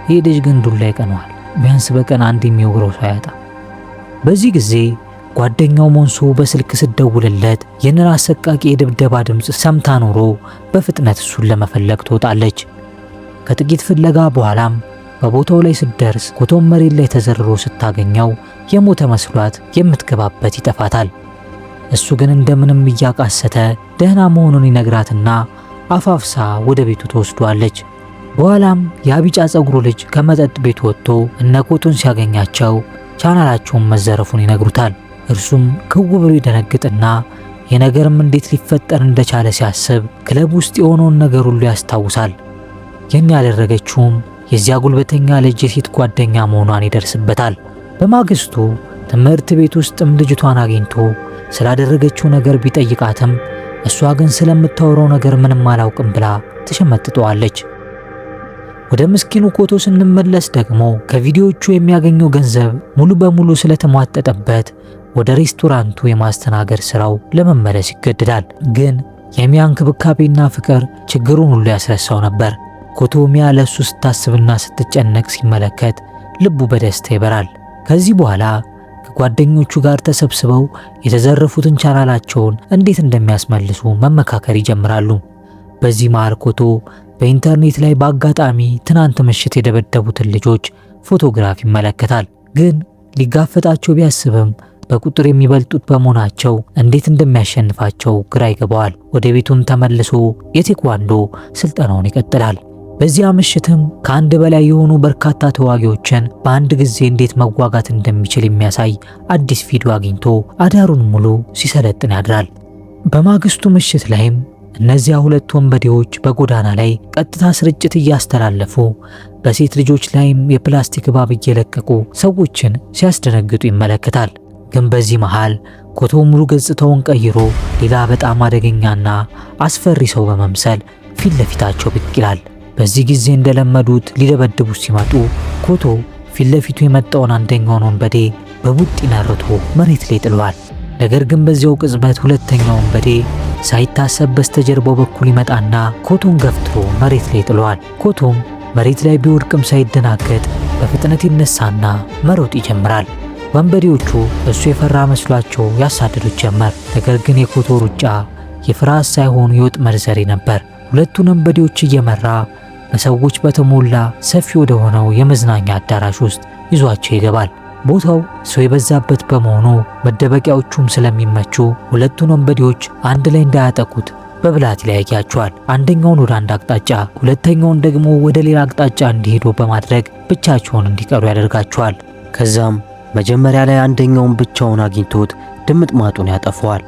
ይህ ልጅ ግን ዱላ ይቀነዋል። ቢያንስ በቀን አንድ የሚወግረው ሰው ያጣ። በዚህ ጊዜ ጓደኛው ሞንሶ በስልክ ስትደውልለት የንን አሰቃቂ የድብደባ ድምፅ ሰምታ ኖሮ በፍጥነት እሱን ለመፈለግ ትወጣለች። ከጥቂት ፍለጋ በኋላም በቦታው ላይ ስትደርስ ኮቶም መሬት ላይ ተዘርሮ ስታገኘው የሞተ መስሏት የምትገባበት ይጠፋታል። እሱ ግን እንደምንም እያቃሰተ ደህና መሆኑን ይነግራትና አፋፍሳ ወደ ቤቱ ተወስዷለች። በኋላም የቢጫ ጸጉሩ ልጅ ከመጠጥ ቤት ወጥቶ እነ ኮቶን ሲያገኛቸው ቻናላቸውን መዘረፉን ይነግሩታል። እርሱም ክው ብሎ ይደነግጥና የነገርም እንዴት ሊፈጠር እንደቻለ ሲያስብ ክለብ ውስጥ የሆነውን ነገር ሁሉ ያስታውሳል። ይህን ያደረገችውም የዚያ ጉልበተኛ ልጅ የሴት ጓደኛ መሆኗን ይደርስበታል። በማግስቱ ትምህርት ቤት ውስጥም ልጅቷን አግኝቶ ስላደረገችው ነገር ቢጠይቃትም እሷ ግን ስለምታወራው ነገር ምንም አላውቅም ብላ ትሸመጥጠዋለች። ወደ ምስኪኑ ኮቶ ስንመለስ ደግሞ ከቪዲዮዎቹ የሚያገኘው ገንዘብ ሙሉ በሙሉ ስለተሟጠጠበት ወደ ሬስቶራንቱ የማስተናገድ ስራው ለመመለስ ይገደዳል። ግን የሚያ እንክብካቤና ፍቅር ችግሩን ሁሉ ያስረሳው ነበር። ኮቶ ሚያ ለሱ ስታስብና ስትጨነቅ ሲመለከት ልቡ በደስታ ይበራል። ከዚህ በኋላ ከጓደኞቹ ጋር ተሰብስበው የተዘረፉትን ቻናላቸውን እንዴት እንደሚያስመልሱ መመካከር ይጀምራሉ። በዚህ መሃል ኮቶ በኢንተርኔት ላይ በአጋጣሚ ትናንት ምሽት የደበደቡትን ልጆች ፎቶግራፍ ይመለከታል። ግን ሊጋፈጣቸው ቢያስብም በቁጥር የሚበልጡት በመሆናቸው እንዴት እንደሚያሸንፋቸው ግራ ይገባዋል። ወደ ቤቱም ተመልሶ የቴኳንዶ ስልጠናውን ይቀጥላል። በዚያ ምሽትም ከአንድ በላይ የሆኑ በርካታ ተዋጊዎችን በአንድ ጊዜ እንዴት መዋጋት እንደሚችል የሚያሳይ አዲስ ቪዲዮ አግኝቶ አዳሩን ሙሉ ሲሰለጥን ያድራል። በማግስቱ ምሽት ላይም እነዚያ ሁለት ወንበዴዎች በጎዳና ላይ ቀጥታ ስርጭት እያስተላለፉ በሴት ልጆች ላይም የፕላስቲክ እባብ እየለቀቁ ሰዎችን ሲያስደነግጡ ይመለከታል። ግን በዚህ መሃል ኮቶ ሙሉ ገጽታውን ቀይሮ ሌላ በጣም አደገኛና አስፈሪ ሰው በመምሰል ፊት ለፊታቸው ብቅ ይላል። በዚህ ጊዜ እንደለመዱት ሊደበድቡት ሲመጡ ኮቶ ፊት ለፊቱ የመጣውን አንደኛውን ወንበዴ በቡጢ ነርቶ መሬት ላይ ጥሏል። ነገር ግን በዚያው ቅጽበት ሁለተኛው ወንበዴ ሳይታሰብ በስተጀርባው በኩል ይመጣና ኮቶን ገፍትሮ መሬት ላይ ጥሏል። ኮቶም መሬት ላይ ቢወድቅም ሳይደናገጥ በፍጥነት ይነሳና መሮጥ ይጀምራል። ወንበዴዎቹ እሱ የፈራ መስሏቸው ያሳድዱት ጀመር። ነገር ግን የኮቶ ሩጫ የፍርሃት ሳይሆን የወጥመድ ዘዴ ነበር። ሁለቱን ወንበዴዎች እየመራ በሰዎች በተሞላ ሰፊ ወደ ሆነው የመዝናኛ አዳራሽ ውስጥ ይዟቸው ይገባል። ቦታው ሰው የበዛበት በመሆኑ መደበቂያዎቹም ስለሚመቹ ሁለቱን ወንበዴዎች አንድ ላይ እንዳያጠቁት በብላት ይለያያቸዋል። አንደኛውን ወደ አንድ አቅጣጫ፣ ሁለተኛውን ደግሞ ወደ ሌላ አቅጣጫ እንዲሄዱ በማድረግ ብቻቸውን እንዲቀሩ ያደርጋቸዋል። ከዛም መጀመሪያ ላይ አንደኛውን ብቻውን አግኝቶት ድምጥማጡን ያጠፈዋል።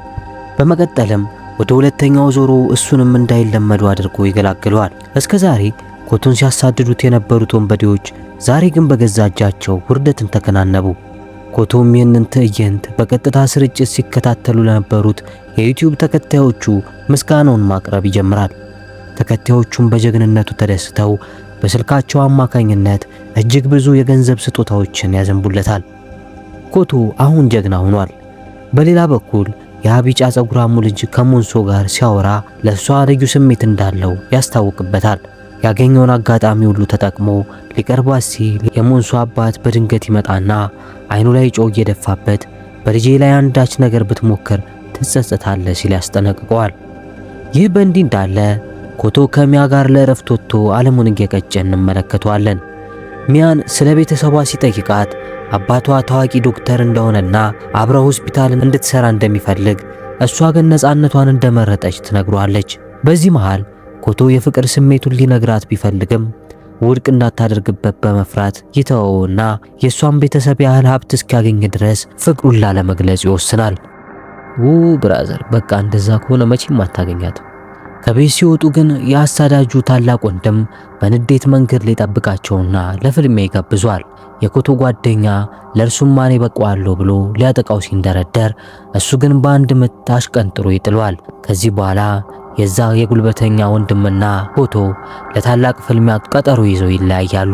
በመቀጠልም ወደ ሁለተኛው ዞሮ እሱንም እንዳይለመዱ አድርጎ ይገላግለዋል። እስከዛሬ ኮቶን ሲያሳድዱት የነበሩት ወንበዴዎች ዛሬ ግን በገዛ እጃቸው ውርደትን ተከናነቡ። ኮቶም ይህንን ትዕይንት በቀጥታ ስርጭት ሲከታተሉ ለነበሩት የዩቲዩብ ተከታዮቹ ምስጋናውን ማቅረብ ይጀምራል። ተከታዮቹም በጀግንነቱ ተደስተው በስልካቸው አማካኝነት እጅግ ብዙ የገንዘብ ስጦታዎችን ያዘንቡለታል። ኮቶ አሁን ጀግና ሆኗል። በሌላ በኩል የቢጫ ጸጉራሙ ልጅ ከሞንሶ ጋር ሲያወራ ለሷ ልዩ ስሜት እንዳለው ያስታውቅበታል። ያገኘውን አጋጣሚ ሁሉ ተጠቅሞ ሊቀርባት ሲል የሞንሶ አባት በድንገት ይመጣና አይኑ ላይ ጨው እየደፋበት በልጄ ላይ አንዳች ነገር ብትሞክር ትጸጸታለህ ሲል ያስጠነቅቀዋል። ይህ በእንዲህ እንዳለ ኮቶ ከሚያ ጋር ለእረፍት ወጥቶ ዓለሙን እየቀጨ እንመለከተዋለን። ሚያን ስለ ቤተሰቧ ሲጠይቃት አባቷ ታዋቂ ዶክተር እንደሆነና አብረው ሆስፒታል እንድትሰራ እንደሚፈልግ፣ እሷ ግን ነፃነቷን እንደመረጠች ትነግሯለች። በዚህ መሃል ኮቶ የፍቅር ስሜቱን ሊነግራት ቢፈልግም ውድቅ እንዳታደርግበት በመፍራት ይተወውና የሷን ቤተሰብ ያህል ሀብት እስኪያገኝ ድረስ ፍቅሩን ላለመግለጽ ይወስናል። ብራዘር በቃ እንደዛ ከሆነ መቼም አታገኛትም። ከቤት ሲወጡ ግን የአሳዳጁ ታላቅ ወንድም በንዴት መንገድ ላይ ጠብቃቸውና ለፍልሚያ ይጋብዟል። የኮቶ ጓደኛ ለእርሱም ማን በቀዋለሁ ብሎ ሊያጠቃው ሲንደረደር እሱ ግን በአንድ ምት አሽቀንጥሮ ይጥሏል። ከዚህ በኋላ የዛ የጉልበተኛ ወንድምና ኮቶ ለታላቅ ፍልሚያ ቀጠሮ ይዘው ይለያያሉ።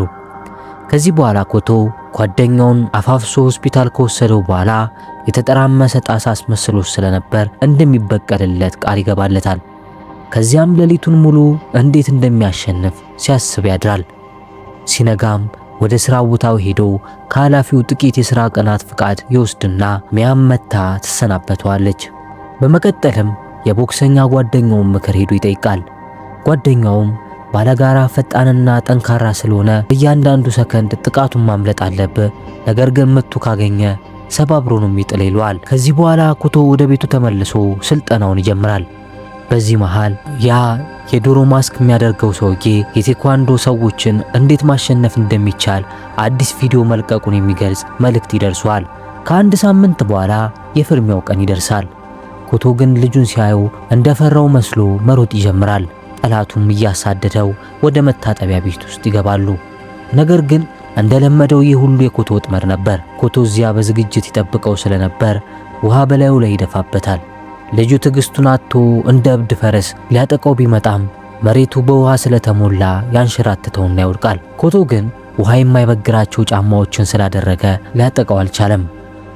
ከዚህ በኋላ ኮቶ ጓደኛውን አፋፍሶ ሆስፒታል ከወሰደው በኋላ የተጠራመሰ ጣሳ አስመስሎ ስለነበር እንደሚበቀልለት ቃል ይገባለታል። ከዚያም ሌሊቱን ሙሉ እንዴት እንደሚያሸንፍ ሲያስብ ያድራል። ሲነጋም ወደ ሥራ ቦታው ሄዶ ከኃላፊው ጥቂት የሥራ ቀናት ፍቃድ ይወስድና ሚያም መታ ትሰናበተዋለች። በመቀጠልም የቦክሰኛ ጓደኛውን ምክር ሄዶ ይጠይቃል። ጓደኛውም ባለጋራ ፈጣንና ጠንካራ ስለሆነ እያንዳንዱ ሰከንድ ጥቃቱን ማምለጥ አለብህ፣ ነገር ግን ምቱ ካገኘ ሰባብሮ ነው የሚጥል ይለዋል። ከዚህ በኋላ ኮቶ ወደ ቤቱ ተመልሶ ስልጠናውን ይጀምራል። በዚህ መሃል ያ የዶሮ ማስክ የሚያደርገው ሰውዬ የቴኳንዶ ሰዎችን እንዴት ማሸነፍ እንደሚቻል አዲስ ቪዲዮ መልቀቁን የሚገልጽ መልእክት ይደርሷል። ከአንድ ሳምንት በኋላ የፍልሚያው ቀን ይደርሳል። ኮቶ ግን ልጁን ሲያየው እንደፈራው መስሎ መሮጥ ይጀምራል። ጠላቱም እያሳደደው ወደ መታጠቢያ ቤት ውስጥ ይገባሉ። ነገር ግን እንደለመደው ይህ ሁሉ የኮቶ ወጥመድ ነበር። ኮቶ እዚያ በዝግጅት ይጠብቀው ስለነበር ውሃ በላዩ ላይ ይደፋበታል። ልጁ ትዕግስቱን አጥቶ እንደ እብድ ፈረስ ሊያጠቃው ቢመጣም መሬቱ በውሃ ስለተሞላ ያንሸራትተውና ይወድቃል። ኮቶ ግን ውሃ የማይበግራቸው ጫማዎችን ስላደረገ ሊያጠቃው አልቻለም።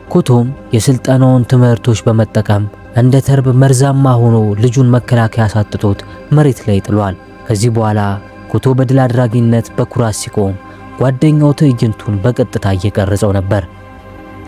ኮቶም የስልጠናውን ትምህርቶች በመጠቀም እንደ ተርብ መርዛማ ሆኖ ልጁን መከላከያ ሳጥቶት መሬት ላይ ጥሏል። ከዚህ በኋላ ኮቶ በድል አድራጊነት በኩራት ሲቆም ጓደኛው ትዕይንቱን በቀጥታ እየቀረጸው ነበር።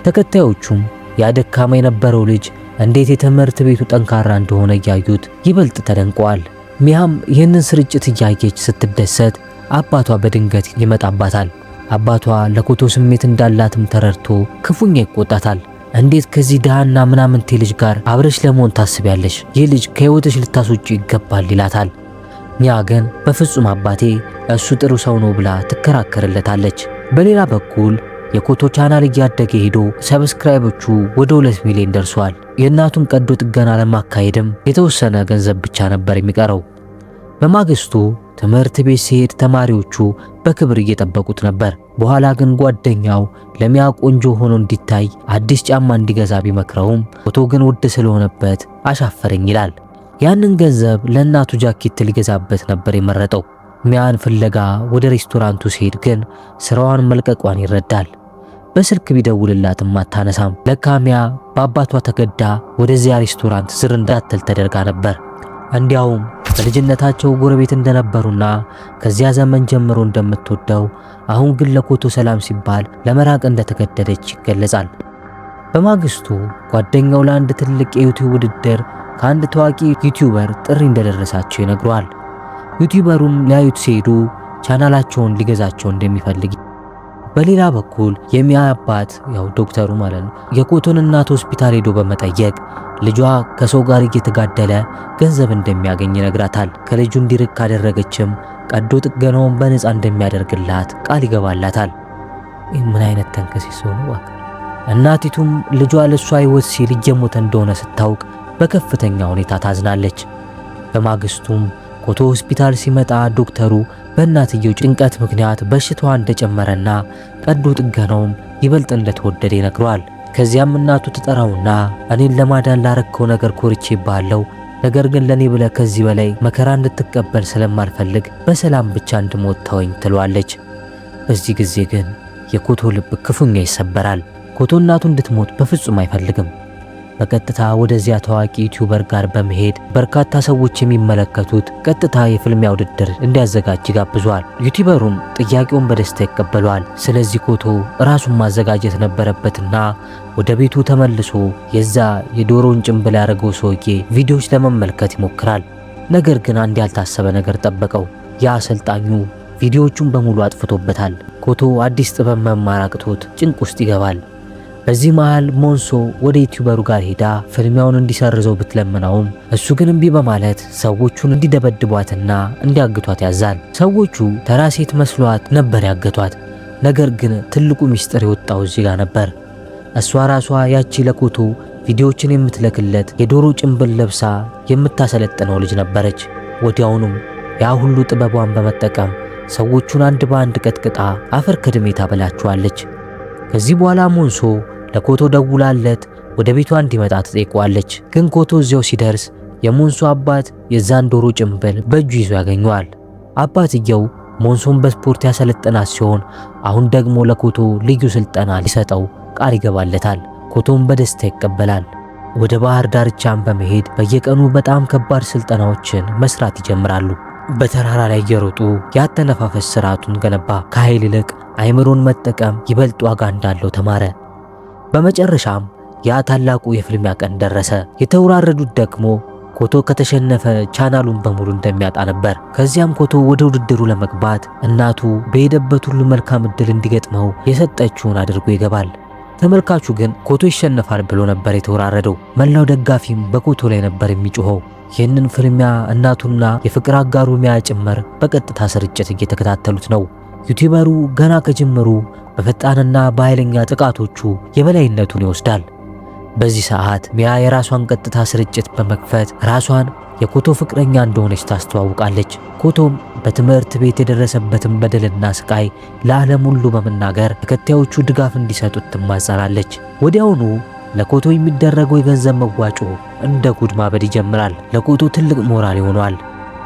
ተከታዮቹም ያደካማ የነበረው ልጅ እንዴት የትምህርት ቤቱ ጠንካራ እንደሆነ እያዩት ይበልጥ ተደንቀዋል። ሚያም ይህንን ስርጭት እያየች ስትደሰት አባቷ በድንገት ይመጣባታል። አባቷ ለኮቶ ስሜት እንዳላትም ተረድቶ ክፉኛ ይቆጣታል። እንዴት ከዚህ ድሃና ምናምንቴ ልጅ ጋር አብረሽ ለመሆን ታስቢያለሽ? ይህ ልጅ ከህይወትሽ ልታስወጪ ይገባል ይላታል። ሚያ ግን በፍጹም አባቴ እሱ ጥሩ ሰው ነው ብላ ትከራከርለታለች። በሌላ በኩል የኮቶ ቻናል እያደገ ሄዶ ሰብስክራይቦቹ ወደ 2 ሚሊዮን ደርሷል። የእናቱን ቀዶ ጥገና ለማካሄድም የተወሰነ ገንዘብ ብቻ ነበር የሚቀረው። በማግስቱ ትምህርት ቤት ሲሄድ ተማሪዎቹ በክብር እየጠበቁት ነበር። በኋላ ግን ጓደኛው ለሚያ ቆንጆ ሆኖ እንዲታይ አዲስ ጫማ እንዲገዛ ቢመክረውም ኮቶ ግን ውድ ስለሆነበት አሻፈረኝ ይላል። ያንን ገንዘብ ለእናቱ ጃኬት ሊገዛበት ነበር የመረጠው። ሚያን ፍለጋ ወደ ሬስቶራንቱ ሲሄድ ግን ስራዋን መልቀቋን ይረዳል። በስልክ ቢደውልላትም አታነሳም። ለካ ሚያ በአባቷ ተገዳ ወደዚያ ሬስቶራንት ዝር እንዳትል ተደርጋ ነበር። እንዲያውም በልጅነታቸው ጎረቤት እንደነበሩና ከዚያ ዘመን ጀምሮ እንደምትወደው አሁን ግን ለኮቶ ሰላም ሲባል ለመራቅ እንደተገደደች ይገለጻል። በማግስቱ ጓደኛው ለአንድ ትልቅ የዩቲዩብ ውድድር ከአንድ ታዋቂ ዩቲዩበር ጥሪ እንደደረሳቸው ይነግረዋል። ዩቲዩበሩም ሊያዩት ሲሄዱ ቻናላቸውን ሊገዛቸው እንደሚፈልግ። በሌላ በኩል የሚያ አባት ያው ዶክተሩ ማለት ነው የኮቶን እናት ሆስፒታል ሄዶ በመጠየቅ ልጇ ከሰው ጋር እየተጋደለ ገንዘብ እንደሚያገኝ ይነግራታል። ከልጁ እንዲርቅ ካደረገችም ቀዶ ጥገናውን በነፃ እንደሚያደርግላት ቃል ይገባላታል። ምን አይነት ተንከሲስ ነው! እናቲቱም ልጇ ለሷ ሕይወት ሲል እየሞተ እንደሆነ ስታውቅ በከፍተኛ ሁኔታ ታዝናለች። በማግስቱም ኮቶ ሆስፒታል ሲመጣ ዶክተሩ በእናትየው ጭንቀት ምክንያት በሽታዋ እንደጨመረና ቀዶ ጥገናውም ይበልጥ እንደተወደደ ይነግረዋል። ከዚያም እናቱ ትጠራውና እኔን ለማዳን ላረከው ነገር ኮርቼ ባለው ነገር ግን ለኔ ብለ ከዚህ በላይ መከራ እንድትቀበል ስለማልፈልግ በሰላም ብቻ እንድሞት ተወኝ ትለዋለች። በዚህ ጊዜ ግን የኮቶ ልብ ክፉኛ ይሰበራል። ኮቶ እናቱ እንድትሞት በፍጹም አይፈልግም። በቀጥታ ወደዚያ ታዋቂ ዩቲዩበር ጋር በመሄድ በርካታ ሰዎች የሚመለከቱት ቀጥታ የፍልሚያ ውድድር እንዲያዘጋጅ ጋብዟል። ዩቲዩበሩም ጥያቄውን በደስታ ይቀበለዋል። ስለዚህ ኮቶ ራሱን ማዘጋጀት ነበረበትና ወደ ቤቱ ተመልሶ የዛ የዶሮን ጭንብል ያደረገው ሰውዬ ቪዲዮዎች ለመመልከት ይሞክራል። ነገር ግን አንድ ያልታሰበ ነገር ጠበቀው። ያ አሰልጣኙ ቪዲዮዎቹን በሙሉ አጥፍቶበታል። ኮቶ አዲስ ጥበብ መማር አቅቶት ጭንቅ ውስጥ ይገባል። በዚህ መሃል ሞንሶ ወደ ዩቲዩበሩ ጋር ሄዳ ፍልሚያውን እንዲሰርዘው ብትለምነውም እሱ ግን እምቢ በማለት ሰዎቹን እንዲደበድቧትና እንዲያግቷት ያዛል። ሰዎቹ ተራ ሴት መስሏት ነበር ያገቷት። ነገር ግን ትልቁ ሚስጥር የወጣው እዚህ ጋር ነበር። እሷ ራሷ ያቺ ለኮቶ ቪዲዮዎችን የምትለክለት የዶሮ ጭንብል ለብሳ የምታሰለጥነው ልጅ ነበረች። ወዲያውኑም ያ ሁሉ ጥበቧን በመጠቀም ሰዎቹን አንድ በአንድ ቀጥቅጣ አፈር ከድሜ ታበላቸዋለች። ከዚህ በኋላ ሞንሶ ለኮቶ ደውላለት ወደ ቤቷ እንዲመጣ ትጠይቀዋለች። ግን ኮቶ እዚያው ሲደርስ የሞንሶ አባት የዛን ዶሮ ጭንብል በእጁ ይዞ ያገኘዋል። አባትየው ሞንሶን በስፖርት ያሰለጠናት ሲሆን አሁን ደግሞ ለኮቶ ልዩ ስልጠና ሊሰጠው ቃል ይገባለታል። ኮቶም በደስታ ይቀበላል። ወደ ባህር ዳርቻም በመሄድ በየቀኑ በጣም ከባድ ስልጠናዎችን መስራት ይጀምራሉ። በተራራ ላይ እየሮጡ ያተነፋፈስ ስርዓቱን ገነባ። ከኃይል ይልቅ አይምሮን መጠቀም ይበልጥ ዋጋ እንዳለው ተማረ። በመጨረሻም ያ ታላቁ የፍልሚያ ቀን ደረሰ። የተወራረዱት ደግሞ ኮቶ ከተሸነፈ ቻናሉን በሙሉ እንደሚያጣ ነበር። ከዚያም ኮቶ ወደ ውድድሩ ለመግባት እናቱ በሄደበት ሁሉ መልካም ዕድል እንዲገጥመው የሰጠችውን አድርጎ ይገባል። ተመልካቹ ግን ኮቶ ይሸነፋል ብሎ ነበር የተወራረደው። መላው ደጋፊም በኮቶ ላይ ነበር የሚጮኸው። ይህንን ፍልሚያ እናቱና የፍቅር አጋሩ ሚያ ጭምር በቀጥታ ስርጭት እየተከታተሉት ነው። ዩቲዩበሩ ገና ከጅምሩ በፈጣንና በኃይለኛ ጥቃቶቹ የበላይነቱን ይወስዳል። በዚህ ሰዓት ሚያ የራሷን ቀጥታ ስርጭት በመክፈት ራሷን የኮቶ ፍቅረኛ እንደሆነች ታስተዋውቃለች። ኮቶም በትምህርት ቤት የደረሰበትን በደልና ስቃይ ለዓለም ሁሉ በመናገር ተከታዮቹ ድጋፍ እንዲሰጡት ትማጸናለች። ወዲያውኑ ለኮቶ የሚደረገው የገንዘብ መዋጮ እንደ ጉድ ማበድ ይጀምራል። ለኮቶ ትልቅ ሞራል ይሆነዋል።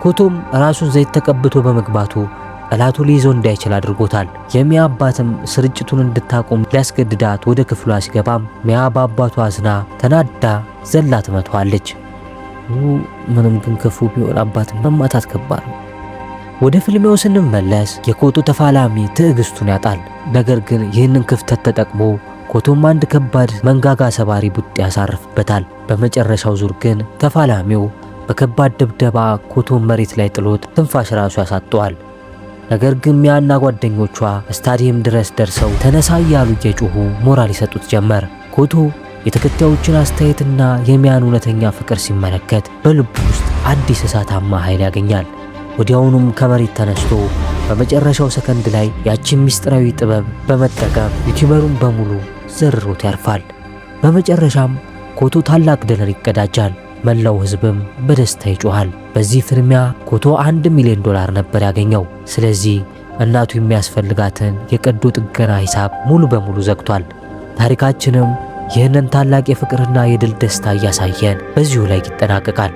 ኮቶም ራሱን ዘይት ተቀብቶ በመግባቱ ጠላቱ ሊይዘው እንዳይችል አድርጎታል። የሚያ አባትም ስርጭቱን እንድታቆም ሊያስገድዳት ወደ ክፍሏ ሲገባም ሚያ በአባቷ አዝና ተናዳ ዘላ ትመታዋለች። ምንም ግን ክፉ ቢሆን አባትን መማታት ከባድ ነው። ወደ ፍልሚያው ስንመለስ የኮቶ ተፋላሚ ትዕግስቱን ያጣል። ነገር ግን ይህንን ክፍተት ተጠቅሞ ኮቶም አንድ ከባድ መንጋጋ ሰባሪ ቡጥ ያሳርፍበታል። በመጨረሻው ዙር ግን ተፋላሚው በከባድ ድብደባ ኮቶን መሬት ላይ ጥሎት ትንፋሽ ራሱ ያሳጠዋል። ነገር ግን ሚያና ጓደኞቿ ስታዲየም ድረስ ደርሰው ተነሳ እያሉ እየጮሁ ሞራል ይሰጡት ጀመር። ኮቶ የተከታዮችን አስተያየትና የሚያን እውነተኛ ፍቅር ሲመለከት በልቡ ውስጥ አዲስ እሳታማ ኃይል ያገኛል። ወዲያውኑም ከመሬት ተነስቶ በመጨረሻው ሰከንድ ላይ ያቺን ምስጢራዊ ጥበብ በመጠቀም ዩቲዩበሩን በሙሉ ዘርሮት ያርፋል። በመጨረሻም ኮቶ ታላቅ ድልን ይቀዳጃል። መላው ሕዝብም በደስታ ይጮሃል። በዚህ ፍልሚያ ኮቶ $1 ሚሊዮን ነበር ያገኘው። ስለዚህ እናቱ የሚያስፈልጋትን የቀዶ ጥገና ሂሳብ ሙሉ በሙሉ ዘግቷል። ታሪካችንም ይህንን ታላቅ የፍቅርና የድል ደስታ እያሳየን በዚሁ ላይ ይጠናቀቃል።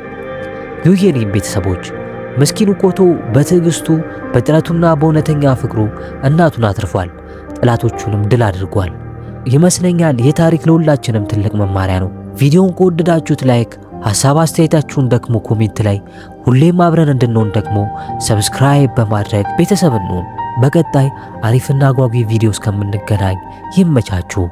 የኔ ቤተሰቦች ምስኪኑ ኮቶ በትዕግስቱ በጥረቱና በእውነተኛ ፍቅሩ እናቱን አትርፏል። ጠላቶቹንም ድል አድርጓል። ይመስለኛል ይህ ታሪክ ለሁላችንም ትልቅ መማሪያ ነው። ቪዲዮውን ከወደዳችሁት ላይክ፣ ሐሳብ አስተያየታችሁን ደግሞ ኮሜንት ላይ፣ ሁሌም አብረን እንድንሆን ደግሞ ሰብስክራይብ በማድረግ ቤተሰብ እንሁን። በቀጣይ አሪፍና አጓጊ ቪዲዮ እስከምንገናኝ ይመቻችሁ።